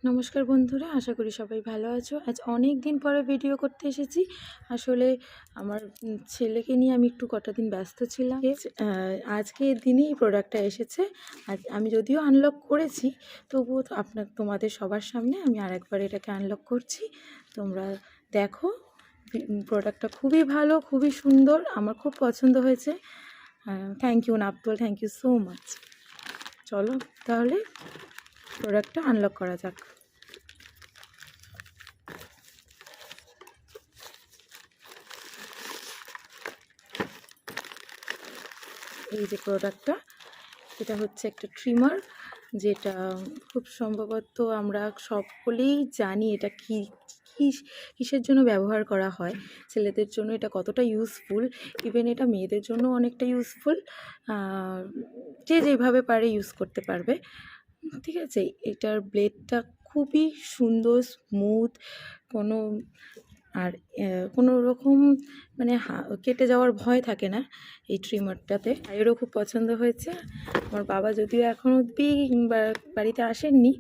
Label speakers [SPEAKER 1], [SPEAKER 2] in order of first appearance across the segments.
[SPEAKER 1] নমস্কার বন্ধুরা, আশা করি সবাই ভালো আছো। আজ অনেক দিন পরে ভিডিও করতে এসেছি। আসলে আমার ছেলেকে নিয়ে আমি একটু কটা দিন ব্যস্ত ছিলাম। আজকের দিনেই এই প্রোডাক্টটা এসেছে। আজ আমি যদিও আনলক করেছি, তবুও তোমাদের সবার সামনে আমি আরেকবার এটাকে আনলক করছি। তোমরা দেখো, প্রোডাক্টটা খুবই ভালো, খুবই সুন্দর, আমার খুব পছন্দ হয়েছে। Thank you Naaptol, thank you so much. চলো তাহলে প্রোডাক্টটা আনলক করা যাক। এই যে প্রোডাক্টটা, এটা হচ্ছে একটা ট্রিমার, যেটা খুব সম্ভবত আমরা সকলেই জানি এটা কিসের জন্য ব্যবহার করা হয়। ছেলেদের জন্য এটা কতটা ইউজফুল, ইভেন এটা মেয়েদের জন্য অনেকটা ইউজফুল। যে যেভাবে পারে ইউজ করতে পারবে, ঠিক আছে। এটার ব্লেডটা খুবই সুন্দর, স্মুথ, কোনো আর কোনো রকম মানে কেটে যাওয়ার ভয় থাকে না এই ট্রিমারটাতে। এরও খুব পছন্দ হয়েছে। আমার বাবা যদিও এখন অবধি বাড়িতে আসেননি,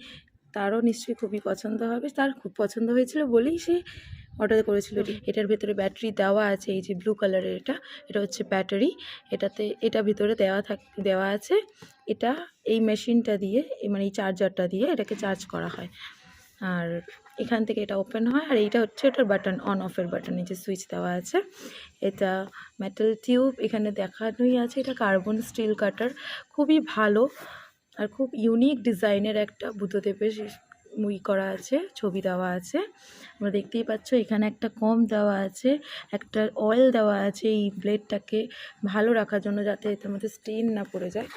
[SPEAKER 1] তারও নিশ্চয়ই খুবই পছন্দ হবে। তার খুব পছন্দ হয়েছিল বলেই সে অর্ডার করেছিল। এটার ভেতরে ব্যাটারি দেওয়া আছে, এই যে ব্লু কালারের এটা হচ্ছে ব্যাটারি। এটা ভিতরে দেওয়া আছে। এটা এই মেশিনটা দিয়ে, মানে এই চার্জারটা দিয়ে এটাকে চার্জ করা হয়। আর এখান থেকে এটা ওপেন হয়। আর এইটা হচ্ছে এটার বাটন, অন অফের বাটন, এই যে সুইচ দেওয়া আছে। এটা মেটাল টিউব, এখানে দেখানোই আছে। এটা কার্বন স্টিল কাটার, খুবই ভালো আর খুব ইউনিক ডিজাইনের একটা বুদ্ধদেবের করা আছে, ছবি দেওয়া আছে। আমরা দেখতেই পাচ্ছ এখানে একটা কম দেওয়া আছে, একটা অয়েল দেওয়া আছে এই ব্লেডটাকে ভালো রাখার জন্য, যাতে এটার মধ্যে স্টেন না পড়ে যায়।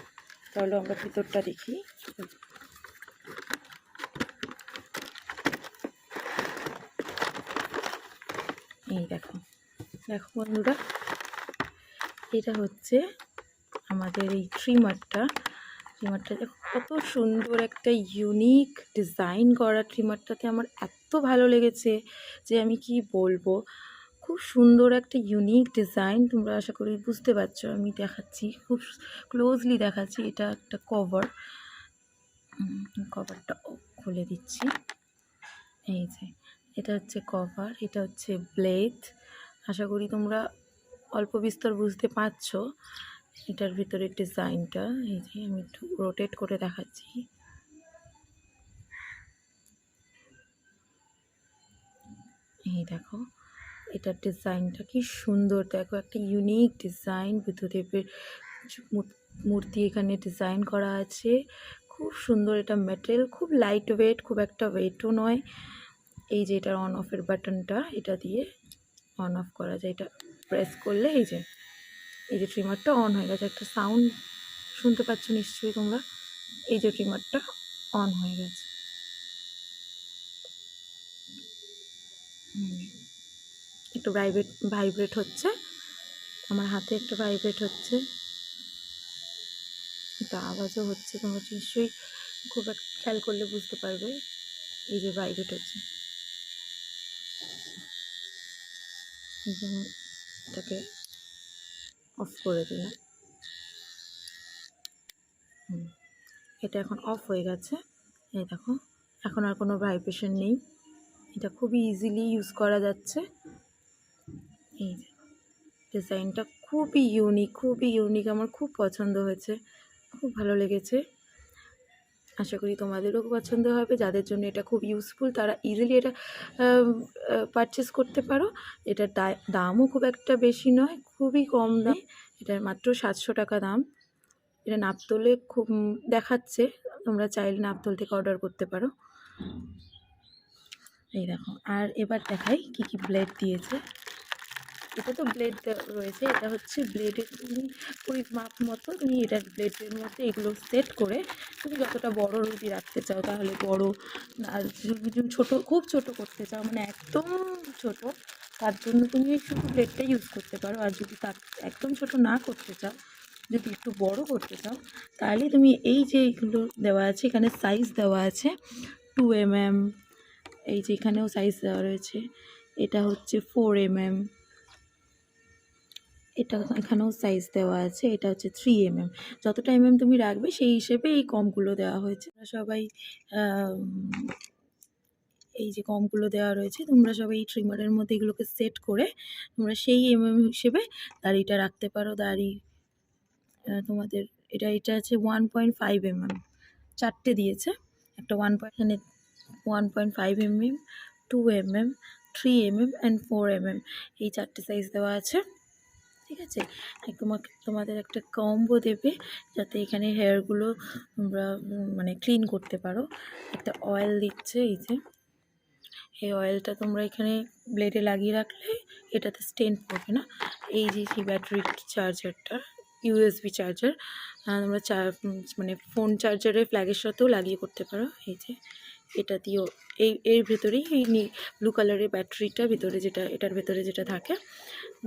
[SPEAKER 1] তাহলে আমরা ভিতরটা দেখি। এই দেখো বন্ধুরা, এটা হচ্ছে আমাদের এই ট্রিমারটা দেখো কত সুন্দর একটা ইউনিক ডিজাইন করা। ট্রিমারটাতে আমার এত ভালো লেগেছে যে আমি কি বলবো। খুব সুন্দর একটা ইউনিক ডিজাইন, তোমরা আশা করি বুঝতে পারছো। আমি দেখাচ্ছি, খুব ক্লোজলি দেখাচ্ছি। এটা একটা কভারটা খুলে দিচ্ছি। এই যে এটা হচ্ছে কভার, এটা হচ্ছে ব্লেড। আশা করি তোমরা অল্প বিস্তর বুঝতে পারছো এটার ভিতরের ডিজাইনটা। এই যে আমি একটু রোটেট করে দেখাচ্ছি। এই দেখো এটার ডিজাইনটা কি সুন্দর, দেখো একটা ইউনিক ডিজাইন। বুদ্ধদেবের মূর্তি এখানে ডিজাইন করা আছে, খুব সুন্দর। এটা মেটেরিয়াল খুব লাইট ওয়েট, খুব একটা ওয়েটও নয়। এই যে এটার অন অফের বাটনটা, এটা দিয়ে অন অফ করা যায়। এটা প্রেস করলে এই যে ট্রিমারটা অন হয়ে গেছে। একটা সাউন্ড শুনতে পাচ্ছ নিশ্চয়ই তোমরা। এই যে ট্রিমারটা অন হয়ে গেছে। একটু ভাইব্রেট হচ্ছে, আমার হাতে একটা ভাইব্রেট হচ্ছে, একটা আওয়াজও হচ্ছে। তোমরা নিশ্চয়ই খুব একটা খেয়াল করলে বুঝতে পারবে। এই যে ভাইব্রেট হচ্ছে, এটাকে অফ করে দিলাম। এটা এখন অফ হয়ে গেছে। এই দেখো এখন আর কোনো ভাইব্রেশন নেই। এটা খুবই ইজিলি ইউজ করা যাচ্ছে। এই যে ডিজাইনটা খুবই ইউনিক, আমার খুব পছন্দ হয়েছে, খুব ভালো লেগেছে। আশা করি তোমাদেরও পছন্দ হবে। যাদের জন্য এটা খুব ইউজফুল, তারা ইজিলি এটা পারচেস করতে পারো। এটার দামও খুব একটা বেশি নয়, খুবই কম দাম। এটার মাত্র 700 টাকা দাম। এটা নাপতলে খুব দেখাচ্ছে, তোমরা চাইলে নাপতল থেকে অর্ডার করতে পারো। এই দেখো, আর এবার দেখাই কি কি ব্লেড দিয়েছে। এটা তো ব্লেড রয়েছে, এটা হচ্ছে ব্লেডের তুমি ওই মাপ মতো তুমি এটার ব্লেডের মধ্যে এগুলো সেট করে তুমি যতটা বড় রুটি রাখতে চাও তাহলে বড়, আর যদি ছোটো, খুব ছোট করতে চাও মানে একদম ছোট, তার জন্য তুমি শুধু ব্লেডটা ইউজ করতে পারো। আর যদি তার একদম ছোট না করতে চাও, যদি একটু বড় করতে চাও, তাহলে তুমি এই যে এগুলো দেওয়া আছে, এখানে সাইজ দেওয়া আছে 2 mm। এই যে এখানেও সাইজ দেওয়া রয়েছে, এটা হচ্ছে 4 mm। এটা এখানেও সাইজ দেওয়া আছে, এটা হচ্ছে 3 mm। যতটা তুমি রাখবে সেই হিসেবে এই কমগুলো দেওয়া হয়েছে। সবাই এই যে কমগুলো দেওয়া রয়েছে, তোমরা সবাই এই ট্রিমারের মধ্যে এগুলোকে সেট করে তোমরা সেই হিসেবে দাড়িটা রাখতে পারো। দাড়ি তোমাদের এটা আছে 1.5 mm, 4টে দিয়েছে। একটা 1.5 mm, 2 mm, 3 mm and 4 mm, এই 4টে সাইজ দেওয়া আছে। ঠিক আছে, তোমাদের একটা কম্বো দেবে যাতে এখানে হেয়ারগুলো তোমরা মানে ক্লিন করতে পারো। একটা অয়েল দিচ্ছে, এই যে এই অয়েলটা তোমরা এখানে ব্লেডে লাগিয়ে রাখলে এটাতে স্টেন পড়বে না। এই যে ব্যাটারি চার্জারটা, ইউএসবি চার্জার, তোমরা মানে ফোন চার্জারে ফ্ল্যাগের সাথেও লাগিয়ে করতে পারো। এই যে এটা দিয়েও এর ভেতরেই এই ব্লু কালারের ব্যাটারিটা ভিতরে, এটার ভেতরে যেটা থাকে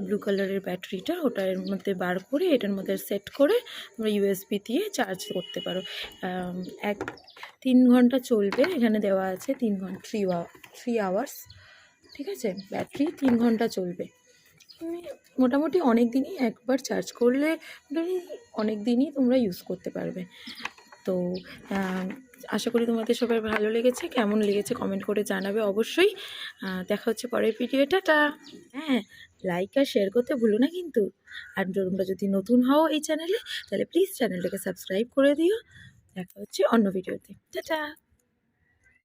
[SPEAKER 1] ব্লু কালারের ব্যাটারিটা, ওটা এর মধ্যে বার করে এটার মধ্যে সেট করে তোমরা ইউএসবি দিয়ে চার্জ করতে পারো। 3 ঘন্টা চলবে, এখানে দেওয়া আছে 3 আওয়ার্স। ঠিক আছে, ব্যাটারি 3 ঘন্টা চলবে। মোটামুটি অনেক দিনই, একবার চার্জ করলে অনেক দিনই তোমরা ইউজ করতে পারবে। তো আশা করি তোমাদের সবার ভালো লেগেছে। কেমন লেগেছে কমেন্ট করে জানাবে অবশ্যই। দেখা হচ্ছে পরের ভিডিও। টাটা। হ্যাঁ, লাইক আর শেয়ার করতে ভুলো না কিন্তু। আর তোমরা যদি নতুন হও এই চ্যানেলে, তাহলে প্লিজ চ্যানেলটাকে সাবস্ক্রাইব করে দিও। দেখা হচ্ছে অন্য ভিডিওতে। টাটা।